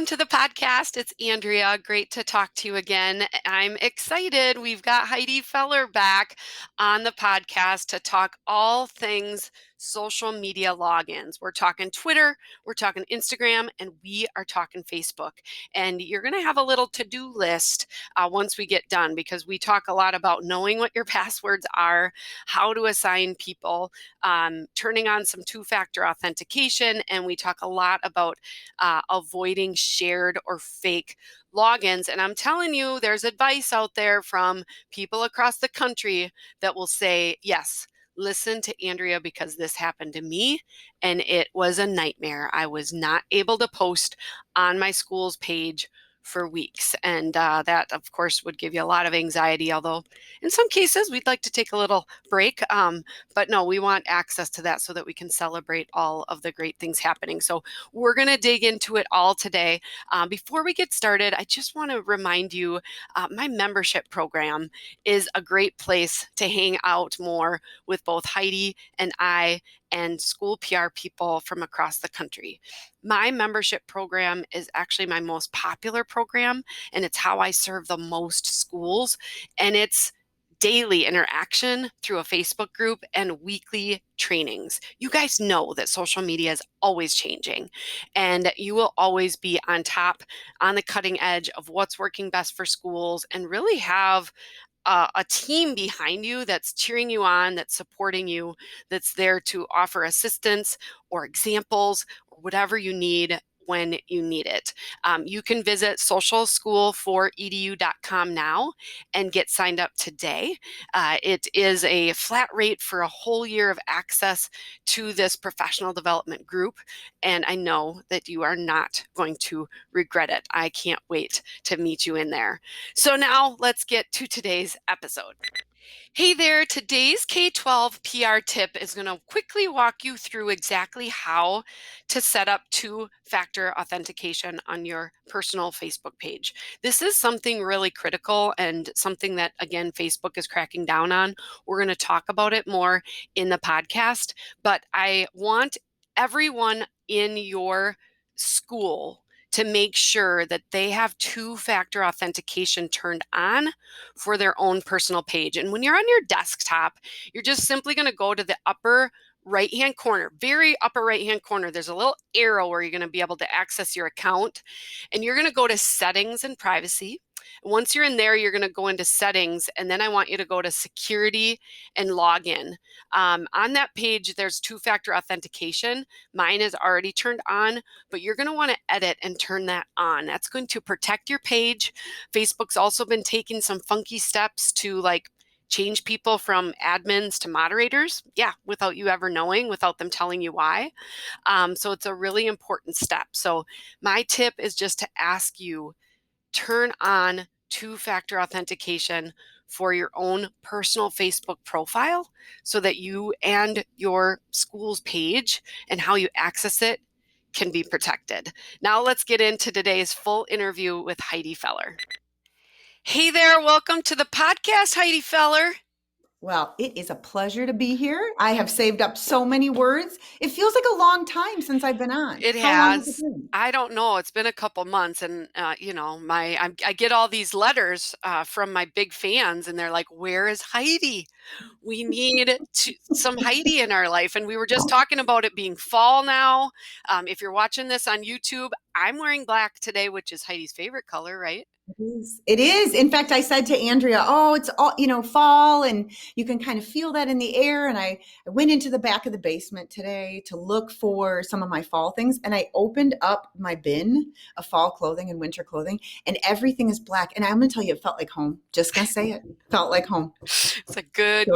welcome to the podcast. It's Andrea. Great to talk to you again. I'm excited. We've got Heidi Feller back on the podcast to talk all things social media logins. We're talking Twitter, we're talking Instagram, and we are talking Facebook. And you're going to have a little to-do list once we get done, because we talk a lot about knowing what your passwords are, how to assign people, turning on some two-factor authentication, and we talk a lot about avoiding shared or fake logins. And I'm telling you, there's advice out there from people across the country that will say, yes, listen to Andrea, because this happened to me and it was a nightmare. I was not able to post on my school's page for weeks. And that, of course, would give you a lot of anxiety, although in some cases we'd like to take a little break. But no, we want access to that so that we can celebrate all of the great things happening. So we're going to dig into it all today. Before we get started, I just want to remind you, my membership program is a great place to hang out more with both Heidi and I and school PR people from across the country. My membership program is actually my most popular program, and it's how I serve the most schools. And it's daily interaction through a Facebook group and weekly trainings. You guys know that social media is always changing, and you will always be on top, on the cutting edge of what's working best for schools, and really have a team behind you that's cheering you on, that's supporting you, that's there to offer assistance or examples or whatever you need when you need it. You can visit socialschool4edu.com now and get signed up today. It is a flat rate for a whole year of access to this professional development group, and I know that you are not going to regret it. I can't wait to meet you in there. So now let's get to today's episode. Hey there, today's K-12 PR tip is going to quickly walk you through exactly how to set up two-factor authentication on your personal Facebook page. This is something really critical and something that, again, Facebook is cracking down on. We're going to talk about it more in the podcast, but I want everyone in your school to make sure that they have two-factor authentication turned on for their own personal page. And when you're on your desktop, you're just simply going to go to the upper right-hand corner, very upper right-hand corner. There's a little arrow where you're going to be able to access your account, and you're going to go to Settings and Privacy. Once you're in there, you're going to go into Settings, and then I want you to go to Security and Login. On that page, there's two-factor authentication. Mine is already turned on, but you're going to want to edit and turn that on. That's going to protect your page. Facebook's also been taking some funky steps to change people from admins to moderators, without you ever knowing, without them telling you why. So it's a really important step. So my tip is just to ask you, turn on two-factor authentication for your own personal Facebook profile so that you and your school's page and how you access it can be protected. Now let's get into today's full interview with Heidi Feller. Hey there, welcome to the podcast, Heidi Feller. Well, it is a pleasure to be here. I have saved up so many words. It feels like a long time since I've been on. It How long has has. it been? I don't know. It's been a couple months, and I get all these letters from my big fans, and they're like, "Where is Heidi? We need some Heidi in our life." And we were just talking about it being fall now. If you're watching this on YouTube, I'm wearing black today, which is Heidi's favorite color, right? It is. It is. In fact, I said to Andrea, oh, it's all, fall, and you can kind of feel that in the air. And I went into the back of the basement today to look for some of my fall things. And I opened up my bin of fall clothing and winter clothing, and everything is black. And I'm going to tell you, it felt like home. Just going to say it. Felt like home. It's a good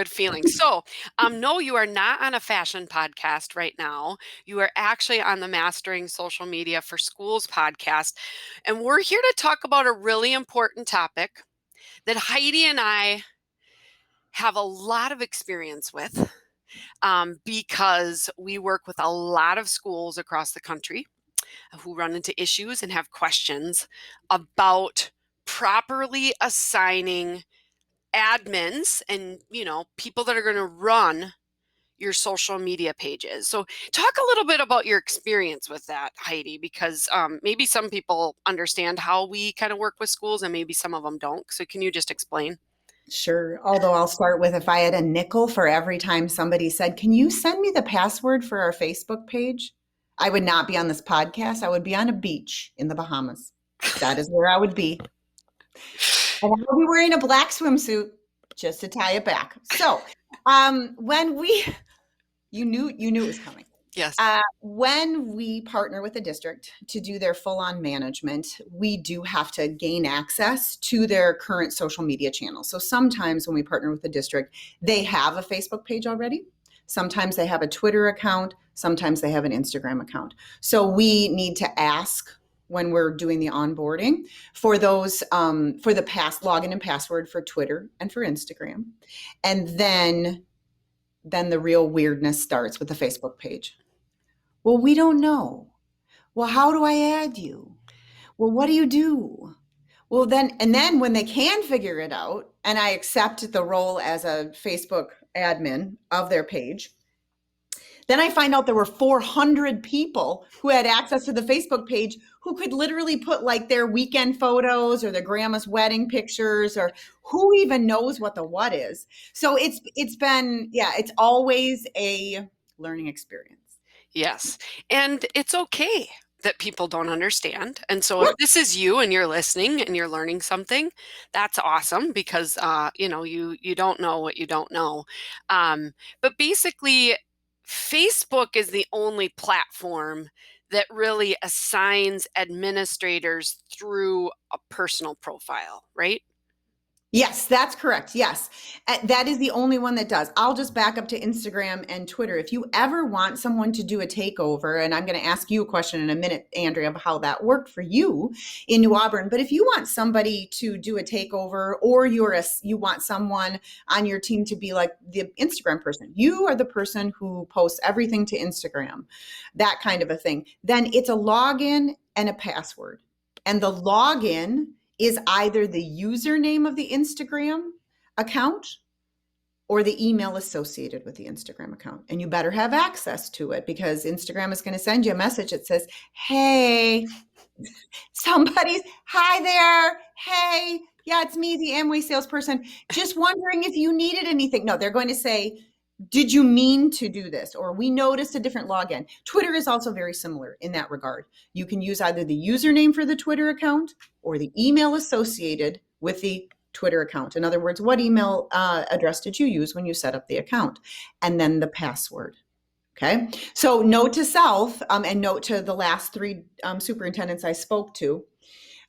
feeling. So, no, you are not on a fashion podcast right now. You are actually on the Mastering Social Media for Schools podcast. And we're here to talk about a really important topic that Heidi and I have a lot of experience with because we work with a lot of schools across the country who run into issues and have questions about properly assigning admins and people that are going to run your social media pages. So talk a little bit about your experience with that, Heidi, because maybe some people understand how we kind of work with schools and maybe some of them don't. So can you just explain? Sure. Although I'll start with, if I had a nickel for every time somebody said, "Can you send me the password for our Facebook page?" I would not be on this podcast. I would be on a beach in the Bahamas. That is where I would be. And I would be wearing a black swimsuit just to tie it back. So, when we you knew it was coming. Yes. When we partner with a district to do their full-on management, we do have to gain access to their current social media channels. So sometimes when we partner with a district, they have a Facebook page already. Sometimes they have a Twitter account. Sometimes they have an Instagram account. So we need to ask when we're doing the onboarding for those, for the login and password for Twitter and for Instagram. And then the real weirdness starts with the Facebook page. Well, we don't know. Well, how do I add you? Well, what do you do? Well, then when they can figure it out, and I accept the role as a Facebook admin of their page, then I find out there were 400 people who had access to the Facebook page who could literally put like their weekend photos or their grandma's wedding pictures, or who even knows what the what is. So it's been, yeah, it's always a learning experience. Yes. And it's okay that people don't understand. And so if Yep. this is you and you're listening and you're learning something, that's awesome because you don't know what you don't know. But basically, Facebook is the only platform that really assigns administrators through a personal profile, right? Yes, that's correct. Yes. That is the only one that does. I'll just back up to Instagram and Twitter. If you ever want someone to do a takeover, and I'm going to ask you a question in a minute, Andrea, of how that worked for you in New Auburn. But if you want somebody to do a takeover, or you want someone on your team to be like the Instagram person, you are the person who posts everything to Instagram, that kind of a thing, then it's a login and a password. And the login is either the username of the Instagram account or the email associated with the Instagram account. And you better have access to it, because Instagram is going to send you a message that says, "Hey, hi there. Hey, yeah, it's me, the Amway salesperson. Just wondering if you needed anything." No, they're going to say, "Did you mean to do this?" Or, "We noticed a different login." Twitter is also very similar in that regard. You can use either the username for the Twitter account or the email associated with the Twitter account. In other words, what email address did you use when you set up the account? And then the password. Okay. So note to self, and note to the last three superintendents I spoke to.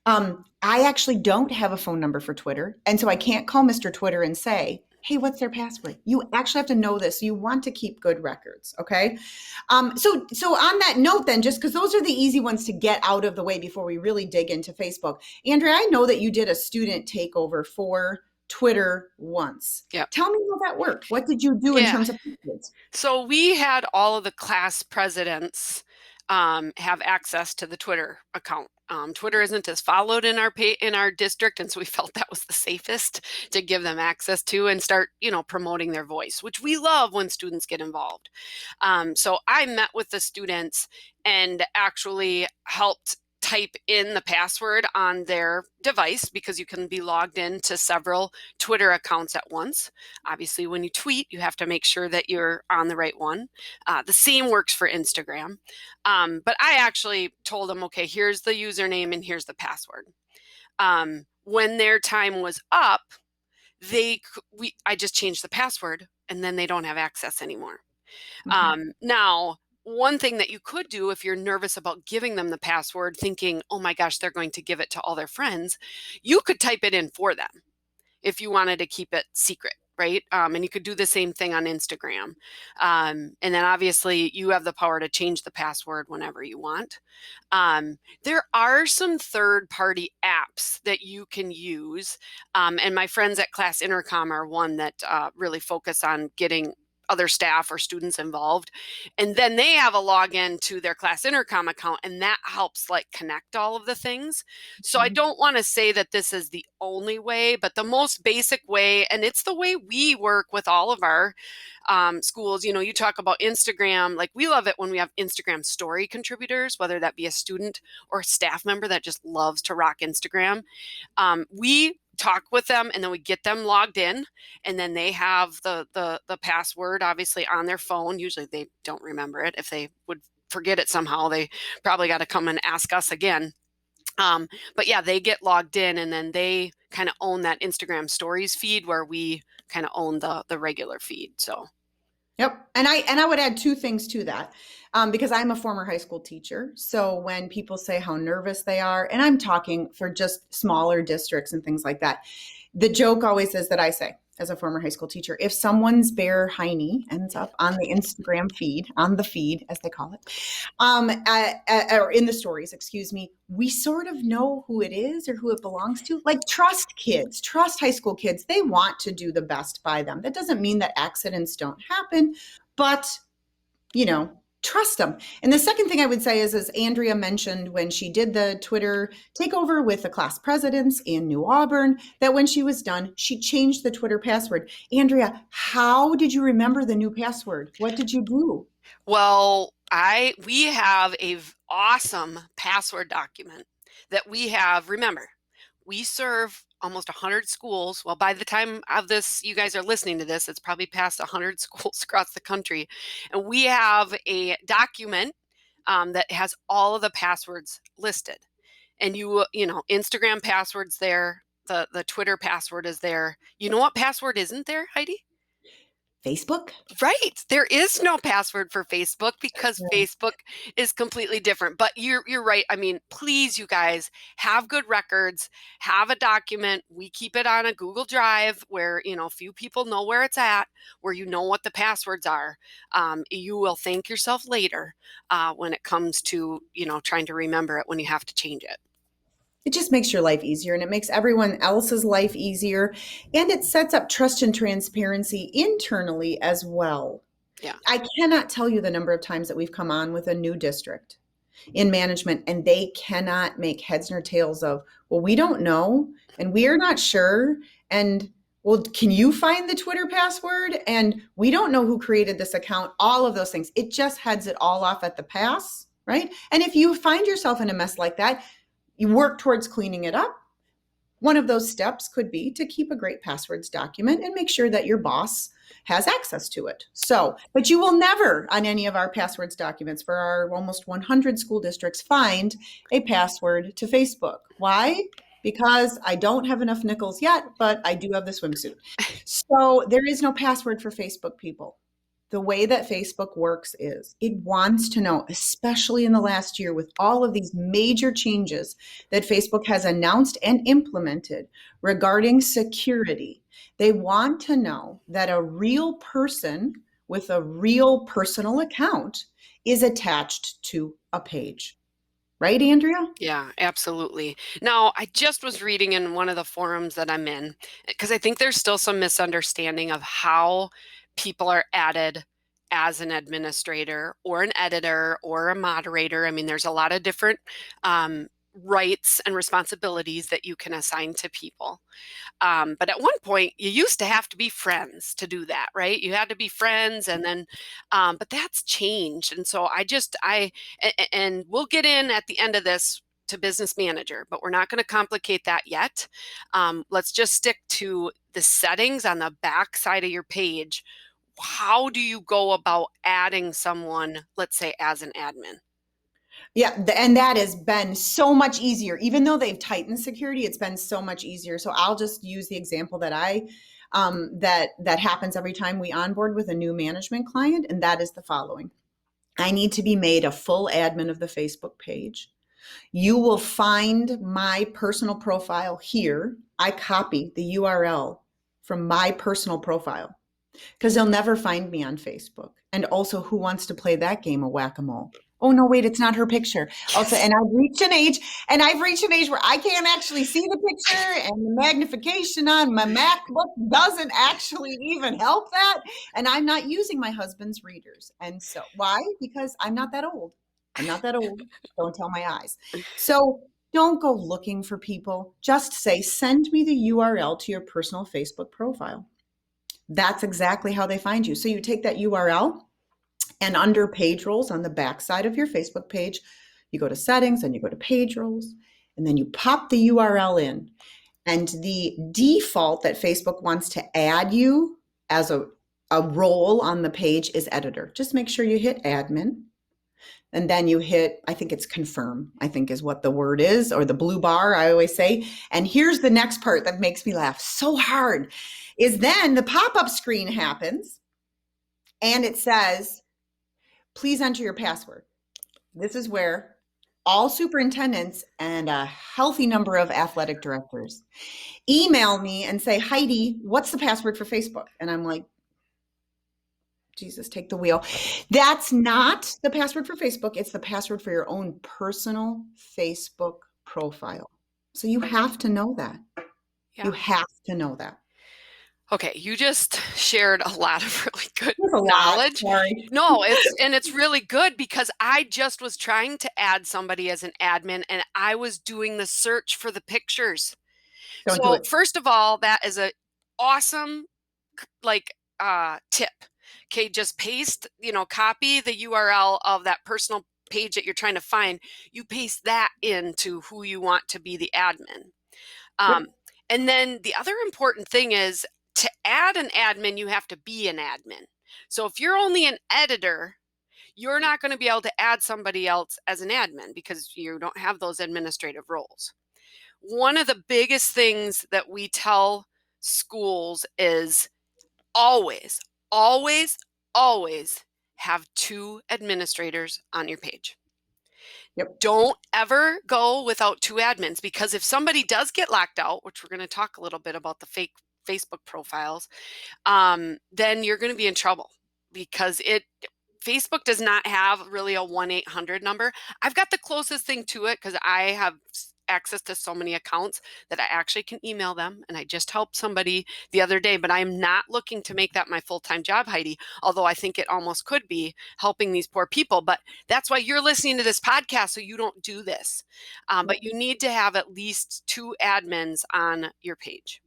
I actually don't have a phone number for Twitter. And so I can't call Mr. Twitter and say, "Hey, what's their password?" You actually have to know this. You want to keep good records. Okay. So on that note, then, just because those are the easy ones to get out of the way before we really dig into Facebook. Andrea, I know that you did a student takeover for Twitter once. Yeah. Tell me how that worked. What did you do in Yeah. terms of passwords? So we had all of the class presidents have access to the Twitter account. Twitter isn't as followed in our district, and so we felt that was the safest to give them access to and start, promoting their voice, which we love when students get involved. So I met with the students and actually helped type in the password on their device, because you can be logged into several Twitter accounts at once. Obviously, when you tweet, you have to make sure that you're on the right one. The same works for Instagram. But I actually told them, okay, here's the username and here's the password. When their time was up, I just changed the password, and then they don't have access anymore. Now, one thing that you could do if you're nervous about giving them the password, thinking, oh my gosh, they're going to give it to all their friends, you could type it in for them if you wanted to keep it secret, right? And you could do the same thing on Instagram. And then obviously you have the power to change the password whenever you want. There are some third-party apps that you can use. And my friends at Class Intercom are one that really focus on getting other staff or students involved. And then they have a login to their class intercom account, and that helps like connect all of the things. So I don't want to say that this is the only way, but the most basic way, and it's the way we work with all of our schools. You talk about Instagram, like we love it when we have Instagram story contributors, whether that be a student or a staff member that just loves to rock Instagram. We talk with them, and then we get them logged in, and then they have the password obviously on their phone. Usually they don't remember it. If they would forget it somehow, they probably got to come and ask us again. But yeah, they get logged in, and then they kind of own that Instagram stories feed where we kind of own the regular feed. So Yep. And I would add two things to that, because I'm a former high school teacher. So when people say how nervous they are, and I'm talking for just smaller districts and things like that, the joke always is that I say, as a former high school teacher, if someone's bare hiney ends up on the Instagram feed, on the feed, as they call it, or in the stories, excuse me, we sort of know who it is or who it belongs to. Like, trust kids, trust high school kids. They want to do the best by them. That doesn't mean that accidents don't happen, but, trust them. And the second thing I would say is, as Andrea mentioned when she did the Twitter takeover with the class presidents in New Auburn, that when she was done, she changed the Twitter password. Andrea, how did you remember the new password? What did you do? well, we have a awesome password document that we have. Remember, we serve almost 100 schools. Well, by the time of this, you guys are listening to this, it's probably past 100 schools across the country. And we have a document that has all of the passwords listed. And Instagram passwords there, the Twitter password is there. You know what password isn't there, Heidi? Facebook? Right. There is no password for Facebook because Facebook is completely different. But you're right. I mean, please, you guys, have good records, have a document. We keep it on a Google Drive where, few people know where it's at, where you know what the passwords are. You will thank yourself later when it comes to, trying to remember it when you have to change it. It just makes your life easier, and it makes everyone else's life easier. And it sets up trust and transparency internally as well. Yeah. I cannot tell you the number of times that we've come on with a new district in management and they cannot make heads nor tails of, well, we don't know and we're not sure. And well, can you find the Twitter password? And we don't know who created this account, all of those things. It just heads it all off at the pass, right? And if you find yourself in a mess like that, you work towards cleaning it up. One of those steps could be to keep a great passwords document and make sure that your boss has access to it. But you will never on any of our passwords documents for our almost 100 school districts find a password to Facebook. Why? Because I don't have enough nickels yet, but I do have the swimsuit. So there is no password for Facebook, people. The way that Facebook works is it wants to know, especially in the last year with all of these major changes that Facebook has announced and implemented regarding security. They want to know that a real person with a real personal account is attached to a page. Right, Andrea? Yeah, absolutely. Now, I just was reading in one of the forums that I'm in, because I think there's still some misunderstanding of how people are added as an administrator or an editor or a moderator. I mean, there's a lot of different rights and responsibilities that you can assign to people. But at one point, you used to have to be friends to do that, right? You had to be friends, and then, but that's changed. And so and we'll get in at the end of this to business manager, but we're not going to complicate that yet. Let's just stick to the settings on the back side of your page. How do you go about adding someone, let's say, as an admin? Yeah, and that has been so much easier. Even though they've tightened security, it's been so much easier. So I'll just use the example that that happens every time we onboard with a new management client, and that is the following. I need to be made a full admin of the Facebook page. You will find my personal profile here. I copy the URL from my personal profile because they'll never find me on Facebook. And also, who wants to play that game of whack-a-mole? Oh no, wait, it's not her picture. Also, Yes. and I've reached an age where I can't actually see the picture, and the magnification on my MacBook doesn't actually even help that. And I'm not using my husband's readers. And so why? Because I'm not that old. I'm not that old. Don't tell my eyes. So don't go looking for people. Just say, send me the URL to your personal Facebook profile. That's exactly how they find you. So you take that URL, and under page roles on the back side of your Facebook page, you go to settings and you go to page roles, and then you pop the URL in. And the default that Facebook wants to add you as a role on the page is editor. Just make sure you hit admin. And then you hit, I think it's confirm, I think is what the word is, or the blue bar, I always say. And here's the next part that makes me laugh so hard is then the pop-up screen happens and it says, please enter your password. This is where all superintendents and a healthy number of athletic directors email me and say, Heidi, what's the password for Facebook? And I'm like, Jesus, take the wheel. That's not the password for Facebook. It's the password for your own personal Facebook profile. So you have to know that. Yeah. You have to know that. Okay, you just shared a lot of really good There's a lot. knowledge. Sorry. No, it's really good because I just was trying to add somebody as an admin and I was doing the search for the pictures. Don't do So it. first of all, that is a awesome tip. Okay, just paste, copy the URL of that personal page that you're trying to find. You paste that into who you want to be the admin. Yep. And then the other important thing is to add an admin, you have to be an admin. So if you're only an editor, you're not going to be able to add somebody else as an admin because you don't have those administrative roles. One of the biggest things that we tell schools is always, always, always have 2 administrators on your page. Yep. Don't ever go without 2 admins because if somebody does get locked out, which we're going to talk a little bit about the fake Facebook profiles, then you're going to be in trouble because Facebook does not have really a 1-800 number. I've got the closest thing to it because I have access to so many accounts that I actually can email them. And I just helped somebody the other day, but I'm not looking to make that my full-time job, Heidi, although I think it almost could be helping these poor people. But that's why you're listening to this podcast, so you don't do this. But you need to have at least 2 admins on your page.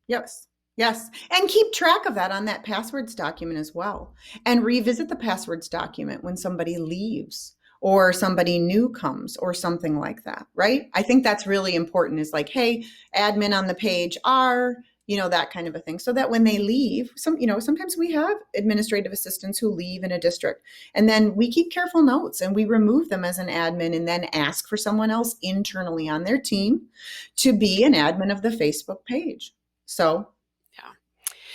Yes. Yes. And keep track of that on that passwords document as well. And revisit the passwords document when somebody leaves or somebody new comes or something like that, right? I think that's really important is like, hey, admin on the page are, that kind of a thing. So that when they leave, sometimes we have administrative assistants who leave in a district and then we keep careful notes and we remove them as an admin and then ask for someone else internally on their team to be an admin of the Facebook page. So, Yeah.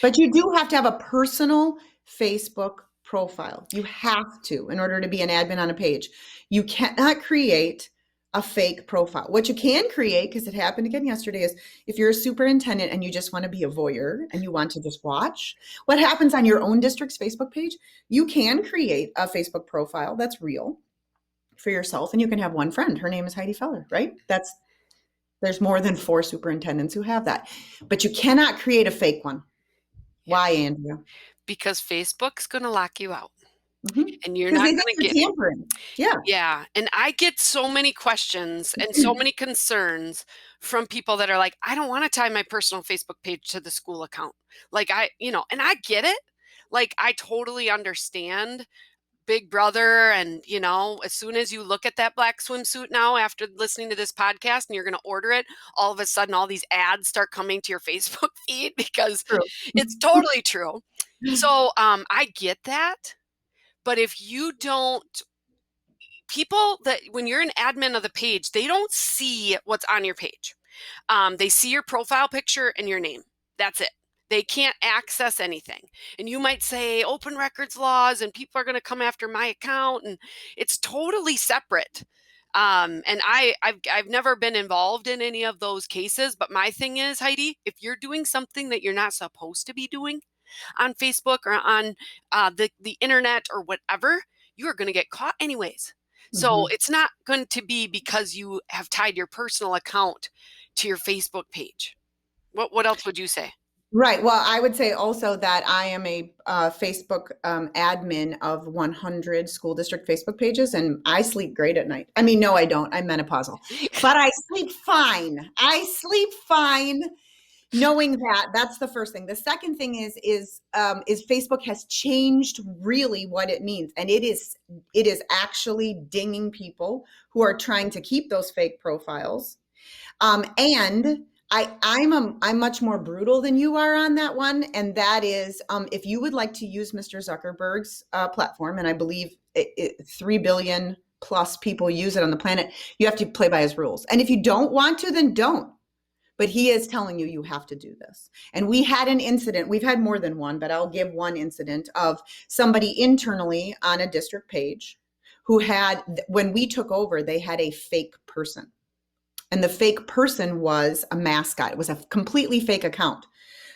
but you do have to have a personal Facebook profile. You have to in order to be an admin on a page. You cannot create a fake profile. What you can create, because it happened again yesterday, is if you're a superintendent and you just want to be a voyeur and you want to just watch what happens on your own district's Facebook page, you can create a Facebook profile that's real for yourself and you can have one friend. Her name is Heidi Feller, right? There's more than 4 superintendents who have that, but you cannot create a fake one. Why, Andrea? Because Facebook's going to lock you out and you're Because not they think going to you're get it. tampering. Yeah. Yeah. And I get so many questions and so many concerns from people that are like, I don't want to tie my personal Facebook page to the school account. Like and I get it. Like I totally understand Big Brother. And, as soon as you look at that black swimsuit now after listening to this podcast and you're going to order it, all of a sudden all these ads start coming to your Facebook feed because True. it's totally true. So I get that. But if you don't, people that when you're an admin of the page, they don't see what's on your page. They see your profile picture and your name. That's it. They can't access anything. And you might say open records laws and people are going to come after my account. And it's totally separate. And I've never been involved in any of those cases. But my thing is, Heidi, if you're doing something that you're not supposed to be doing on Facebook or on the internet or whatever, you are going to get caught anyways. So it's not going to be because you have tied your personal account to your Facebook page. What else would you say? Right. Well, I would say also that I am a Facebook admin of 100 school district Facebook pages, and I sleep great at night. I mean, no, I don't. I'm menopausal, but I sleep fine. I sleep fine, knowing that. That's the first thing. The second thing is Facebook has changed really what it means, and it is actually dinging people who are trying to keep those fake profiles. And I'm much more brutal than you are on that one, and that is if you would like to use Mr. Zuckerberg's platform, and I believe 3 billion plus people use it on the planet, you have to play by his rules. And if you don't want to, then don't. But he is telling you have to do this. And we had an incident. We've had more than one, but I'll give one incident of somebody internally on a district page who had, when we took over, they had a fake person. And the fake person was a mascot. It was a completely fake account.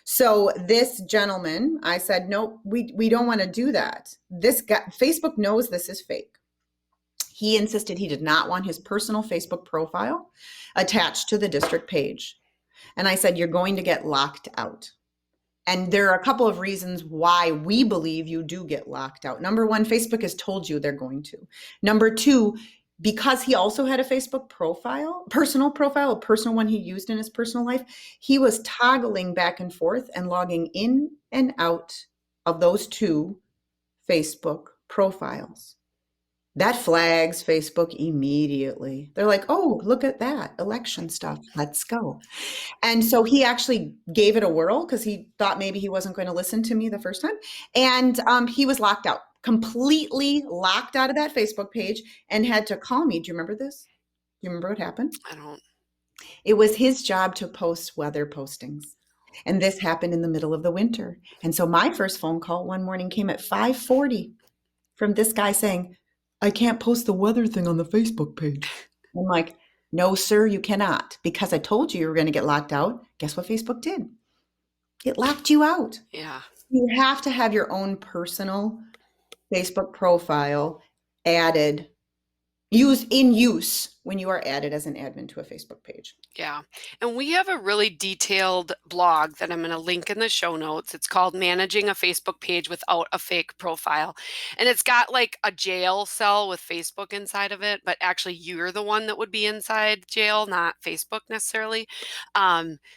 So this gentleman, I said, nope, we don't want to do that. This guy, Facebook knows this is fake. He insisted he did not want his personal Facebook profile attached to the district page. And I said, you're going to get locked out. And there are a couple of reasons why we believe you do get locked out. Number one, Facebook has told you they're going to. Number two, because he also had a Facebook profile, personal profile, a personal one he used in his personal life, he was toggling back and forth and logging in and out of those two Facebook profiles. That flags Facebook immediately. They're like, oh, look at that election stuff. Let's go. And so he actually gave it a whirl because he thought maybe he wasn't going to listen to me the first time. And he was locked out, completely locked out of that Facebook page, and had to call me. Do you remember this? Do you remember what happened? I don't. It was his job to post weather postings. And this happened in the middle of the winter. And so my first phone call one morning came at 5:40 from this guy saying, I can't post the weather thing on the Facebook page. I'm like, no, sir, you cannot, because I told you were going to get locked out. Guess what Facebook did? It locked you out. Yeah. You have to have your own personal Facebook profile added, in use when you are added as an admin to a Facebook page. Yeah. And we have a really detailed blog that I'm going to link in the show notes. It's called Managing a Facebook Page Without a Fake Profile. And it's got like a jail cell with Facebook inside of it, but actually you're the one that would be inside jail, not Facebook necessarily.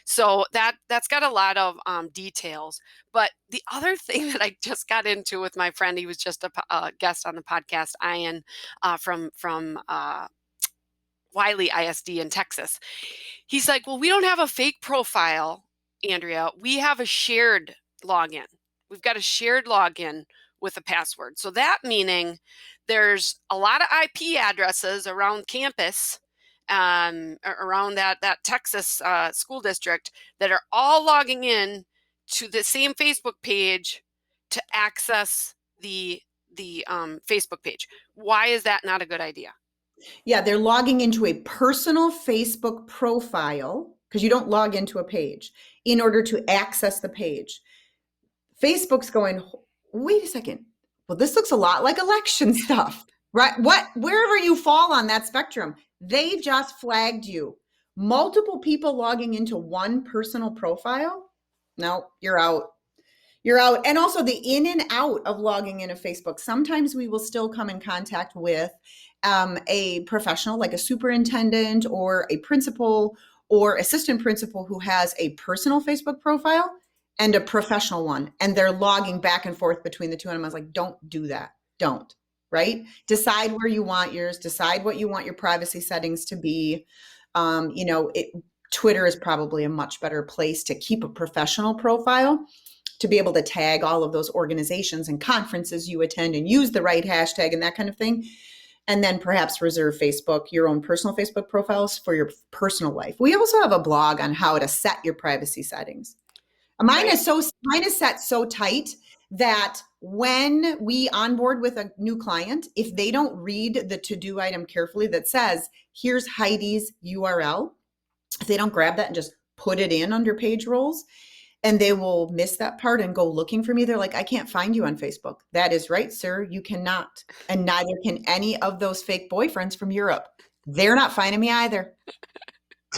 So that's got a lot of details. But the other thing that I just got into with my friend, he was just a guest on the podcast, Ian, from Wiley ISD in Texas. He's like, well, we don't have a fake profile, Andrea. We have a shared login. We've got a shared login with a password. So that meaning there's a lot of IP addresses around campus, around that Texas school district that are all logging in to the same Facebook page to access the Facebook page. Why is that not a good idea? Yeah, they're logging into a personal Facebook profile, because you don't log into a page, in order to access the page. Facebook's going, wait a second. Well, this looks a lot like election stuff, right? Wherever you fall on that spectrum, they just flagged you. Multiple people logging into one personal profile? No, you're out. You're out. And also the in and out of logging into Facebook. Sometimes we will still come in contact with a professional, like a superintendent or a principal or assistant principal, who has a personal Facebook profile and a professional one. And they're logging back and forth between the two. And I was like, don't do that. Don't. Right? Decide where you want yours. Decide what you want your privacy settings to be. Twitter is probably a much better place to keep a professional profile, to be able to tag all of those organizations and conferences you attend and use the right hashtag and that kind of thing. And then perhaps reserve Facebook, your own personal Facebook profiles, for your personal life. We also have a blog on how to set your privacy settings. Mine is set so tight that when we onboard with a new client, if they don't read the to-do item carefully that says, here's Heidi's URL, if they don't grab that and just put it in under page roles, and they will miss that part and go looking for me. They're like, I can't find you on Facebook. That is right, sir. You cannot. And neither can any of those fake boyfriends from Europe. They're not finding me either.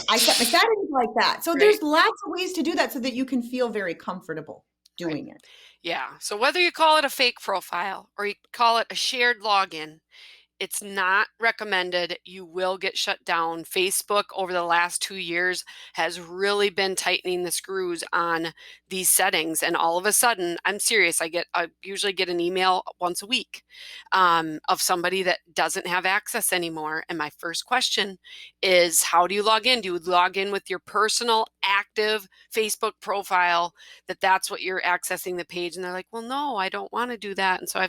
I set my settings like that. So Right. there's lots of ways to do that so that you can feel very comfortable Right. doing it. Yeah. So whether you call it a fake profile or you call it a shared login, it's not recommended. You will get shut down. Facebook over the last 2 years has really been tightening the screws on these settings. And all of a sudden, I'm serious. I usually get an email once a week of somebody that doesn't have access anymore. And my first question is, how do you log in? Do you log in with your personal active Facebook profile that's what you're accessing the page? And they're like, well, no, I don't want to do that. And so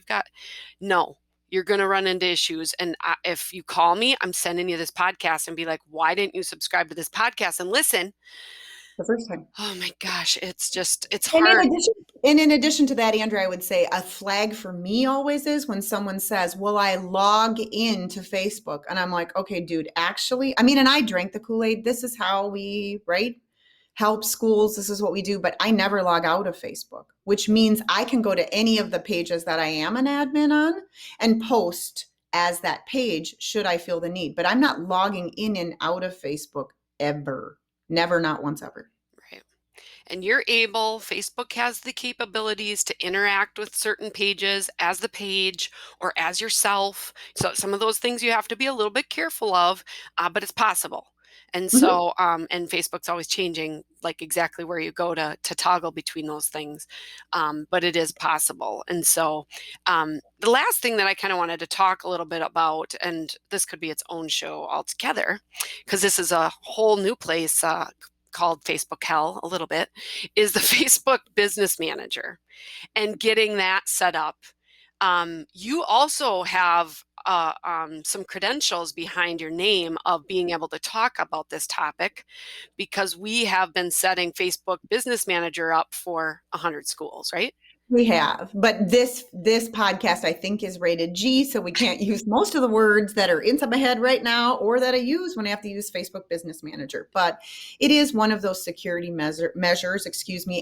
no, you're going to run into issues. And if you call me, I'm sending you this podcast and be like, why didn't you subscribe to this podcast and listen? The first time. Oh my gosh, it's And hard. in addition to that, Andrea, I would say a flag for me always is when someone says, "Will I log into Facebook?" And I'm like, "Okay, dude, actually, I mean, and I drank the Kool-Aid. This is how we, right? Help schools. This is what we do, but I never log out of Facebook, which means I can go to any of the pages that I am an admin on and post as that page should I feel the need. But I'm not logging in and out of Facebook ever. Never, not once ever. Right. And Facebook has the capabilities to interact with certain pages as the page or as yourself. So some of those things you have to be a little bit careful of, but it's possible. And Mhm. so, and Facebook's always changing, like exactly where you go to toggle between those things. But it is possible. And so, the last thing that I kind of wanted to talk a little bit about, and this could be its own show altogether, because this is a whole new place called Facebook Hell a little bit, is the Facebook Business Manager and getting that set up. You also have some credentials behind your name of being able to talk about this topic because we have been setting Facebook Business Manager up for 100 schools, right? We have, but this podcast I think is rated G, so we can't use most of the words that are inside my head right now, or that I use when I have to use Facebook Business Manager. But it is one of those security measures,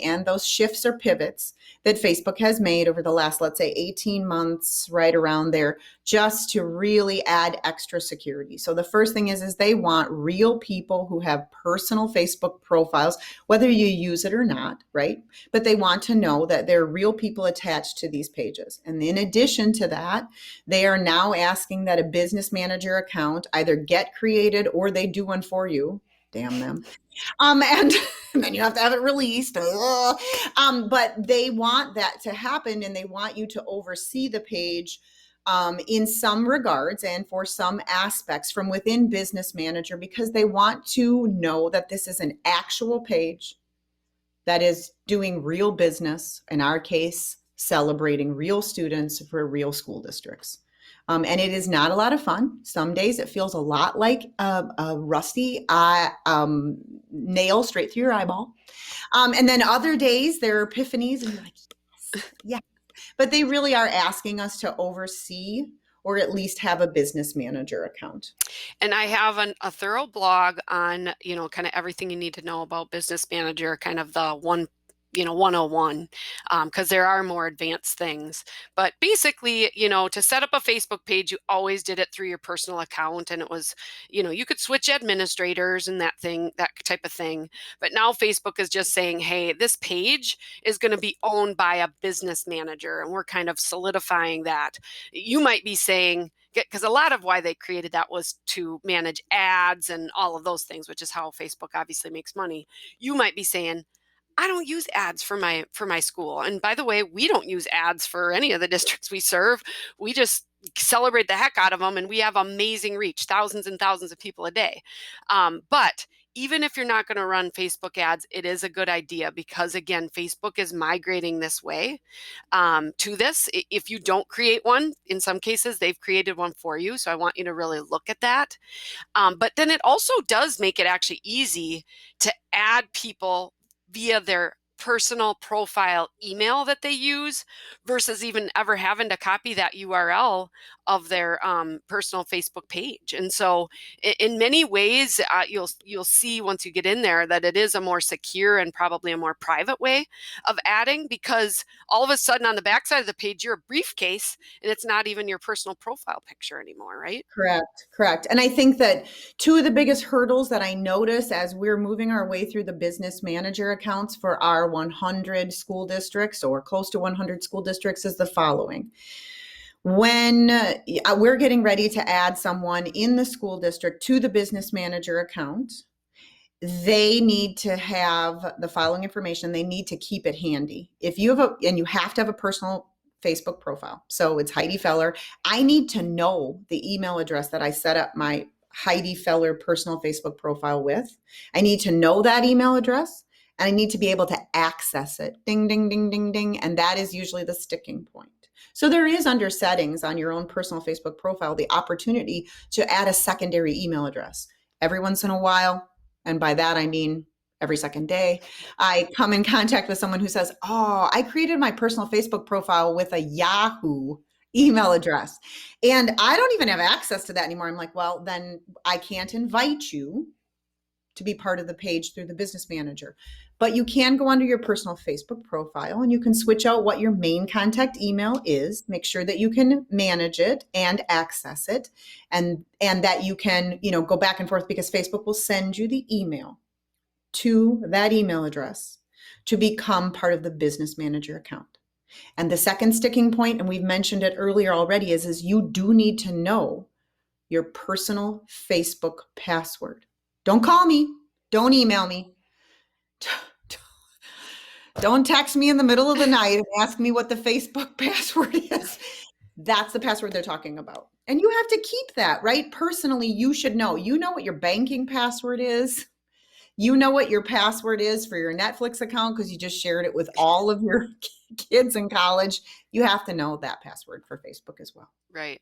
and those shifts or pivots that Facebook has made over the last, let's say, 18 months, right around there, just to really add extra security. So the first thing is they want real people who have personal Facebook profiles, whether you use it or not, right? But they want to know that they're real people attached to these pages. And in addition to that, they are now asking that a business manager account either get created or they do one for you. Damn them. And then you have to have it released. But they want that to happen, and they want you to oversee the page in some regards and for some aspects from within Business Manager, because they want to know that this is an actual page that is doing real business, in our case, celebrating real students for real school districts. And it is not a lot of fun. Some days it feels a lot like a rusty nail straight through your eyeball. And then other days there are epiphanies and you're like, yes, yeah. But they really are asking us to oversee or at least have a business manager account. And I have a thorough blog on, kind of everything you need to know about Business Manager, kind of the 101, because there are more advanced things. But basically, to set up a Facebook page, you always did it through your personal account. And it was, you could switch administrators and that type of thing. But now Facebook is just saying, hey, this page is going to be owned by a business manager. And we're kind of solidifying that. You might be saying, because a lot of why they created that was to manage ads and all of those things, which is how Facebook obviously makes money. You might be saying, I don't use ads for my school. And by the way, we don't use ads for any of the districts we serve. We just celebrate the heck out of them, and we have amazing reach, thousands and thousands of people a day. But even if you're not going to run Facebook ads, it is a good idea because, again, Facebook is migrating this way to this. If you don't create one, in some cases, they've created one for you. So I want you to really look at that. But then it also does make it actually easy to add people via their personal profile email that they use versus even ever having to copy that URL of their personal Facebook page. And so in many ways, you'll see once you get in there that it is a more secure and probably a more private way of adding, because all of a sudden on the backside of the page, you're a briefcase and it's not even your personal profile picture anymore, right? Correct, correct. And I think that two of the biggest hurdles that I notice as we're moving our way through the business manager accounts for our 100 school districts or close to 100 school districts is the following. When we're getting ready to add someone in the school district to the business manager account, they need to have the following information. They need to keep it handy. If you have and you have to have a personal Facebook profile. So it's Heidi Feller. I need to know the email address that I set up my Heidi Feller personal Facebook profile with. I need to know that email address and I need to be able to access it. Ding, ding, ding, ding, ding. And that is usually the sticking point. So there is under settings on your own personal Facebook profile, the opportunity to add a secondary email address. Every once in a while, and by that I mean every second day, I come in contact with someone who says, oh, I created my personal Facebook profile with a Yahoo email address. And I don't even have access to that anymore. I'm like, well, then I can't invite you to be part of the page through the business manager. But you can go under your personal Facebook profile and you can switch out what your main contact email is, make sure that you can manage it and access it, and that you can, go back and forth, because Facebook will send you the email to that email address to become part of the business manager account. And the second sticking point, and we've mentioned it earlier already, is you do need to know your personal Facebook password. Don't call me. Don't email me. Don't text me in the middle of the night and ask me what the Facebook password is. That's the password they're talking about. And you have to keep that, right? Personally, you should know. You know what your banking password is. You know what your password is for your Netflix account because you just shared it with all of your kids in college. You have to know that password for Facebook as well. Right.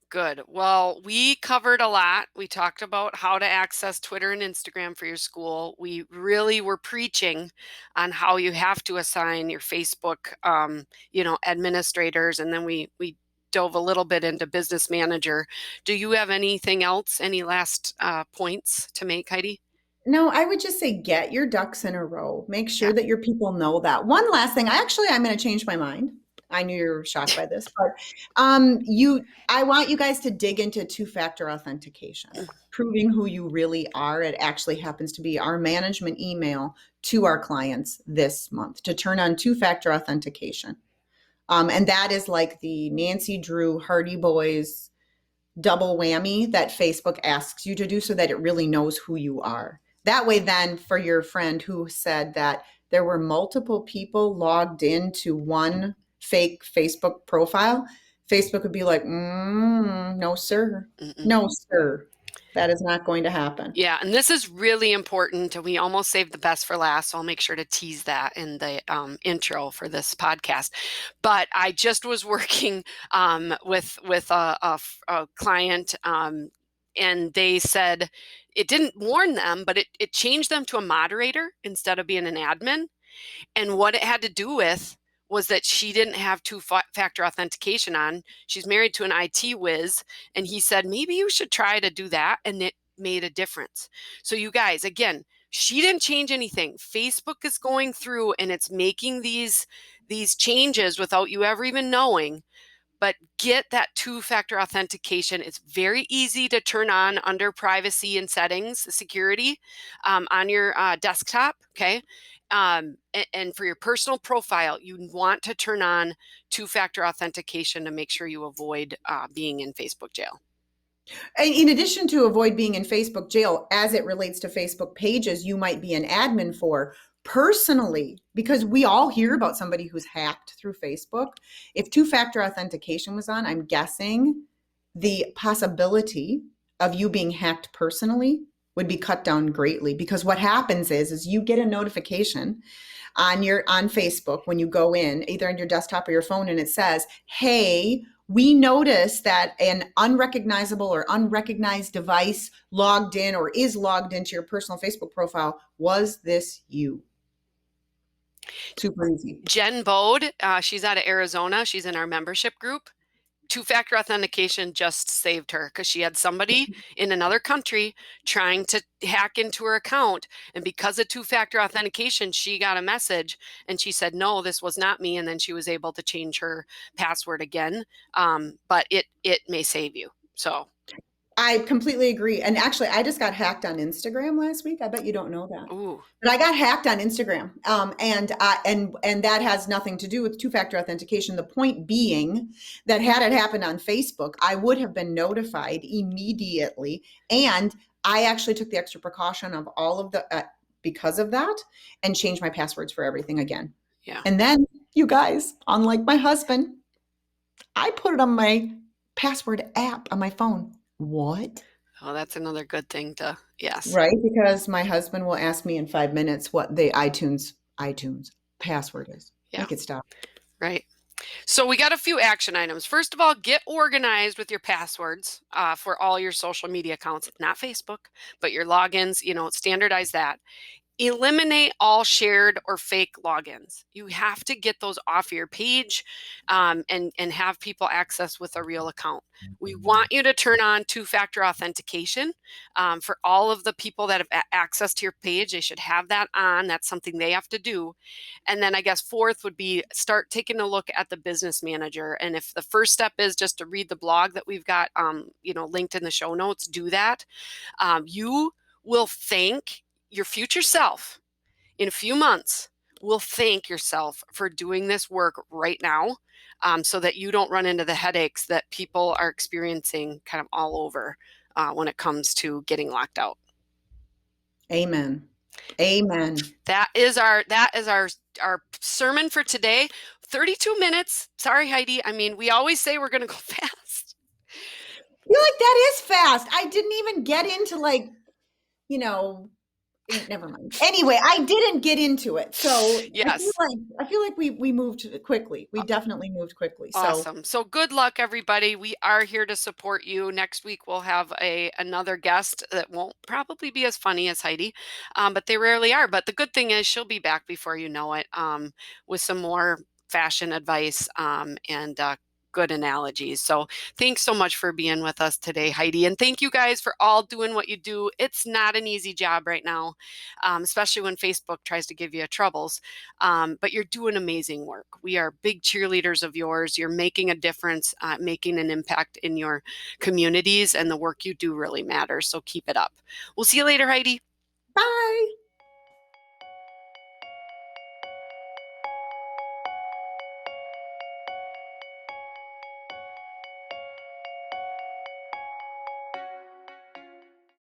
Good. Well, we covered a lot. We talked about how to access Twitter and Instagram for your school. We really were preaching on how you have to assign your Facebook, administrators, and then we dove a little bit into business manager. Do you have anything else? Any last points to make, Heidi? No, I would just say get your ducks in a row. Make sure Yeah. that your people know that. One last thing, I'm going to change my mind. I knew you were shocked by this, but I want you guys to dig into two-factor authentication, proving who you really are. It actually happens to be our management email to our clients this month to turn on two-factor authentication. And that is like the Nancy Drew Hardy Boys double whammy that Facebook asks you to do so that it really knows who you are. That way, then, for your friend who said that there were multiple people logged into one fake Facebook profile, Facebook would be like, no, sir. Mm-mm. No, sir. That is not going to happen. Yeah, and this is really important. We almost saved the best for last, so I'll make sure to tease that in the intro for this podcast. But I just was working with a client, and they said it didn't warn them, but it changed them to a moderator instead of being an admin. And what it had to do with was that she didn't have two-factor authentication on. She's married to an IT whiz, and he said, maybe you should try to do that. And it made a difference. So you guys, again, she didn't change anything. Facebook is going through and it's making these changes without you ever even knowing. But get that two-factor authentication. It's very easy to turn on under privacy and settings, security, on your desktop, okay? And for your personal profile, you want to turn on two-factor authentication to make sure you avoid being in Facebook jail. In addition to avoid being in Facebook jail, as it relates to Facebook pages you might be an admin for, personally, because we all hear about somebody who's hacked through Facebook. If two-factor authentication was on, I'm guessing the possibility of you being hacked personally would be cut down greatly, because what happens is you get a notification on Facebook when you go in, either on your desktop or your phone, and it says, hey, we noticed that an unrecognizable or unrecognized device logged in or is logged into your personal Facebook profile. Was this you? Super easy. Jen Bode, she's out of Arizona. She's in our membership group. Two-factor authentication just saved her because she had somebody in another country trying to hack into her account. And because of two-factor authentication, she got a message and she said, no, this was not me. And then she was able to change her password again. But it may save you. So I completely agree. And actually, I just got hacked on Instagram last week. I bet you don't know that. ooh, But I got hacked on Instagram, and that has nothing to do with two-factor authentication. The point being that had it happened on Facebook, I would have been notified immediately, and I actually took the extra precaution of all of the because of that, and changed my passwords for everything again. yeah. And then, you guys, unlike my husband, I put it on my password app on my phone. What? Oh, that's another good thing to, yes. Right, because my husband will ask me in 5 minutes what the iTunes password is. Yeah, Make it stop. right. So we got a few action items. First of all, get organized with your passwords for all your social media accounts, not Facebook, but your logins, standardize that. Eliminate all shared or fake logins. You have to get those off your page and have people access with a real account. We want you to turn on two-factor authentication for all of the people that have access to your page. They should have that on. That's something they have to do. And then I guess fourth would be start taking a look at the business manager. And if the first step is just to read the blog that we've got, linked in the show notes, do that. You will thank your future self in a few months will thank yourself for doing this work right now so that you don't run into the headaches that people are experiencing kind of all over when it comes to getting locked out. Amen. Amen. That is our sermon for today. 32 minutes. Sorry, Heidi. I mean, we always say we're going to go fast. You're like, that is fast. I didn't even get into never mind. Anyway, I didn't get into it. So Yes. I feel like we moved quickly. We definitely moved quickly. Awesome. So good luck, everybody. We are here to support you. Next week we'll have another guest that won't probably be as funny as Heidi, but they rarely are. But the good thing is she'll be back before you know it with some more fashion advice and good analogies. So thanks so much for being with us today, Heidi. And thank you guys for all doing what you do. It's not an easy job right now, especially when Facebook tries to give you troubles. But you're doing amazing work. We are big cheerleaders of yours. You're making a difference, making an impact in your communities, and the work you do really matters. So keep it up. We'll see you later, Heidi. Bye.